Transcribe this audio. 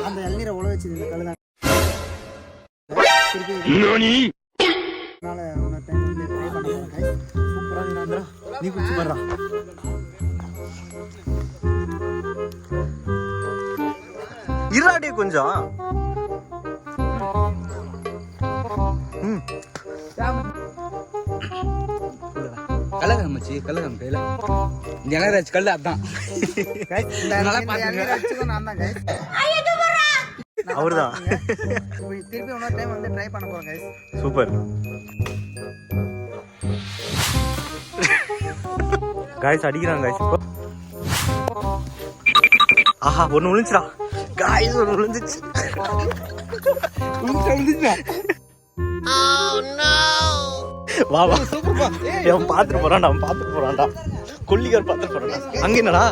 அந்த இளநீரை உழ வச்சு கழுதான் சூப்பரா நீ குச்சி பண்றா இராடி கொஞ்சம் கலகம் மச்சி கலகம் கையில இந்த இளராஜ் கல்லு அதான் அவர்தான் திருப்பி இன்னொரு டைம் வந்து ட்ரை பண்ண போறோம் கைஸ் சூப்பர் காய்ஸ் அடிக்கிறாங்க காய்ஸ் இப்போ ஆஹா ஒன்று விழுந்துச்சுடா காய்ஸ் ஒன்று விழுந்துச்சு வா வா அவன் பார்த்துட்டு போறான்டா கொல்லிக்கார் பார்த்துட்டு போறான்டா அங்க என்னடா